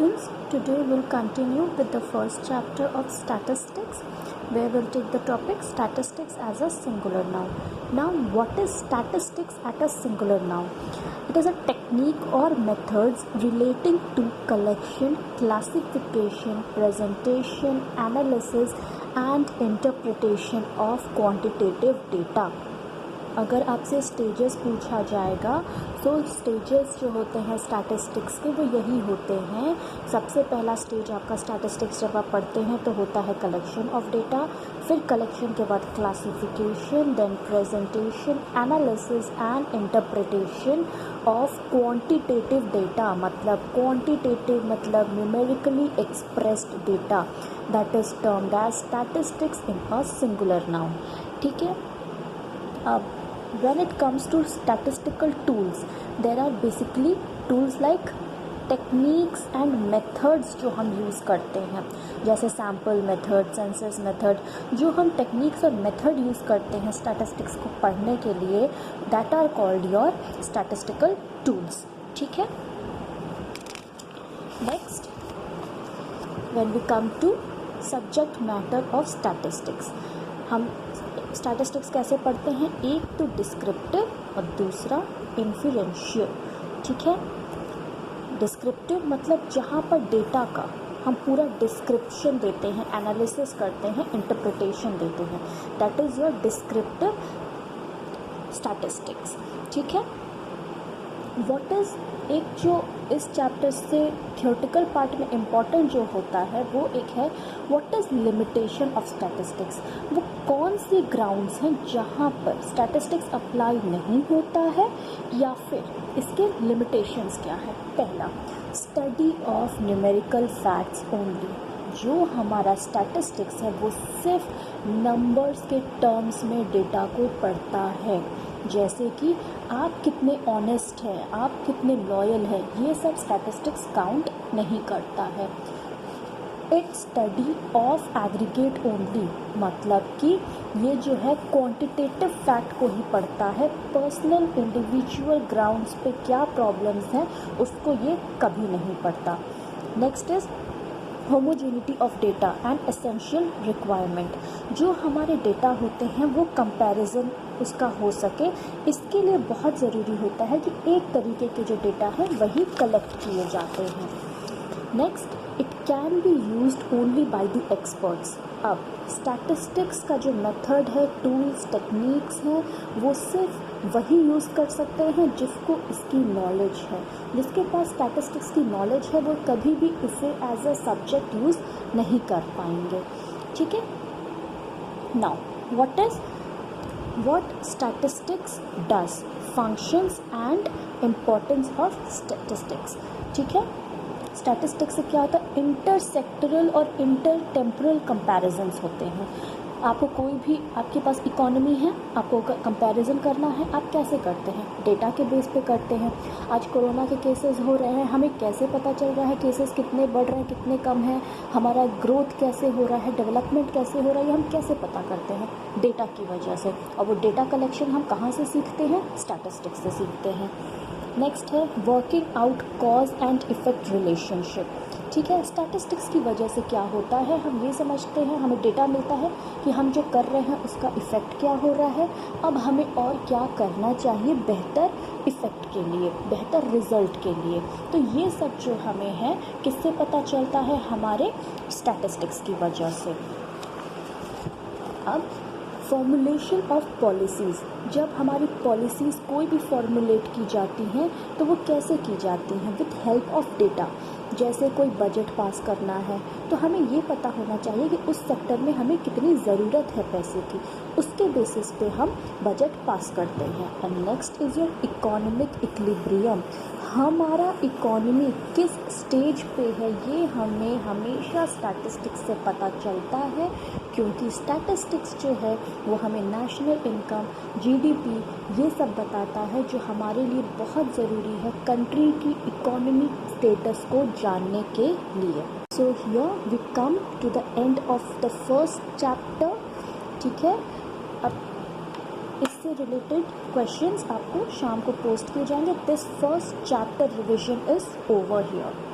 students, today we'll continue with the first chapter of statistics, where we'll take the topic statistics as a singular noun. Now, what is statistics at a singular noun? It is a technique or methods relating to collection, classification, presentation, analysis and interpretation of quantitative data. अगर आपसे stages पूछा जाएगा तो stages जो होते हैं statistics के वो यही होते हैं. सबसे पहला स्टेज आपका स्टैटिस्टिक्स जब आप पढ़ते हैं तो होता है कलेक्शन ऑफ डेटा, फिर कलेक्शन के बाद classification, then presentation, analysis and interpretation of quantitative data. मतलब क्वांटिटेटिव मतलब numerically expressed data, that is termed as statistics in a singular noun. ठीक है. अब when it comes to statistical tools, there are basically tools like techniques and methods जो हम use करते हैं, जैसे सैम्पल मेथड, सेंसस मेथड. जो हम टेक्निक्स और मेथड यूज़ करते हैं स्टैटिस्टिक्स को पढ़ने के लिए, that are called your statistical tools. ठीक है. Next, when we come to subject matter of statistics, हम स्टैटिस्टिक्स कैसे पढ़ते हैं? एक तो डिस्क्रिप्टिव और दूसरा इन्फ्लुएंशियल. ठीक है. डिस्क्रिप्टिव मतलब जहाँ पर डेटा का हम पूरा डिस्क्रिप्शन देते हैं, एनालिसिस करते हैं, इंटरप्रिटेशन देते हैं, that is your descriptive statistics. ठीक है. व्हाट इज़, एक जो इस चैप्टर से थियोरेटिकल पार्ट में इम्पॉर्टेंट जो होता है वो एक है what is limitation of statistics. वो कौन सी ग्राउंड्स हैं जहाँ पर स्टैटिस्टिक्स अप्लाई नहीं होता है या फिर इसके लिमिटेशंस क्या है. पहला, study of numerical facts only. जो हमारा स्टैटिस्टिक्स है वो सिर्फ नंबर्स के टर्म्स में डेटा को पढ़ता है, जैसे कि आप कितने ऑनेस्ट हैं, आप कितने लॉयल हैं, ये सब स्टैटिस्टिक्स काउंट नहीं करता है. It study of aggregate only, मतलब कि ये जो है क्वांटिटेटिव फैक्ट को ही पढ़ता है. पर्सनल इंडिविजुअल ग्राउंड्स पे क्या प्रॉब्लम्स हैं उसको ये कभी नहीं पढ़ता. Next is homogeneity of data and essential requirement. जो हमारे डेटा होते हैं वो कंपैरिजन उसका हो सके, इसके लिए बहुत ज़रूरी होता है कि एक तरीके के जो डेटा हैं वही कलेक्ट किए जाते हैं. Next, it can be used only by the experts. अब स्टैटिस्टिक्स का जो मेथड है, टूल्स, टेक्निक्स हैं, वो सिर्फ वही यूज़ कर सकते हैं जिसको इसकी नॉलेज है. जिसके पास स्टैटिस्टिक्स की नॉलेज है वो कभी भी इसे एज अ सब्जेक्ट यूज़ नहीं कर पाएंगे. ठीक है. Now, what statistics does, functions and importance of statistics. ठीक है. स्टैटिस्टिक्स से क्या होता है? इंटरसेक्टरल और इंटरटेम्परल कंपैरिजन्स होते हैं. आपको कोई भी, आपके पास इकोनॉमी है, आपको कंपैरिजन करना है, आप कैसे करते हैं? डेटा के बेस पे करते हैं. आज कोरोना के केसेस हो रहे हैं, हमें कैसे पता चल रहा है केसेस कितने बढ़ रहे हैं, कितने कम हैं, हमारा ग्रोथ कैसे हो रहा है, डेवलपमेंट कैसे हो रहा है, ये हम कैसे पता करते हैं? डेटा की वजह से. और वो डेटा कलेक्शन हम कहाँ से सीखते हैं? स्टैटिस्टिक्स से सीखते हैं. नेक्स्ट है working out cause and effect relationship. ठीक है. स्टैटिस्टिक्स की वजह से क्या होता है, हम ये समझते हैं, हमें डेटा मिलता है कि हम जो कर रहे हैं उसका इफ़ेक्ट क्या हो रहा है, अब हमें और क्या करना चाहिए बेहतर इफ़ेक्ट के लिए, बेहतर रिजल्ट के लिए. तो ये सब जो हमें है किससे पता चलता है? हमारे स्टैटिस्टिक्स की वजह से. अब फॉर्मुलेशन ऑफ पॉलिसीज़. जब हमारी पॉलिसीज़ कोई भी फॉर्मुलेट की जाती हैं तो वो कैसे की जाती हैं? With help of data. जैसे कोई बजट पास करना है तो हमें ये पता होना चाहिए कि उस सेक्टर में हमें कितनी ज़रूरत है पैसे की, उसके बेसिस पे हम बजट पास करते हैं. And next is your economic equilibrium. हमारा इकोनॉमी किस स्टेज पे है ये हमें हमेशा स्टैटिस्टिक्स से पता चलता है, क्योंकि स्टैटिस्टिक्स जो है वो हमें नेशनल इनकम, जीडीपी, ये सब बताता है जो हमारे लिए बहुत ज़रूरी है कंट्री की इकोनॉमी स्टेटस को जानने के लिए. So here we come to the end of the first chapter. ठीक है. अब इससे रिलेटेड क्वेश्चंस आपको शाम को पोस्ट किए जाएंगे. This first chapter revision is over here.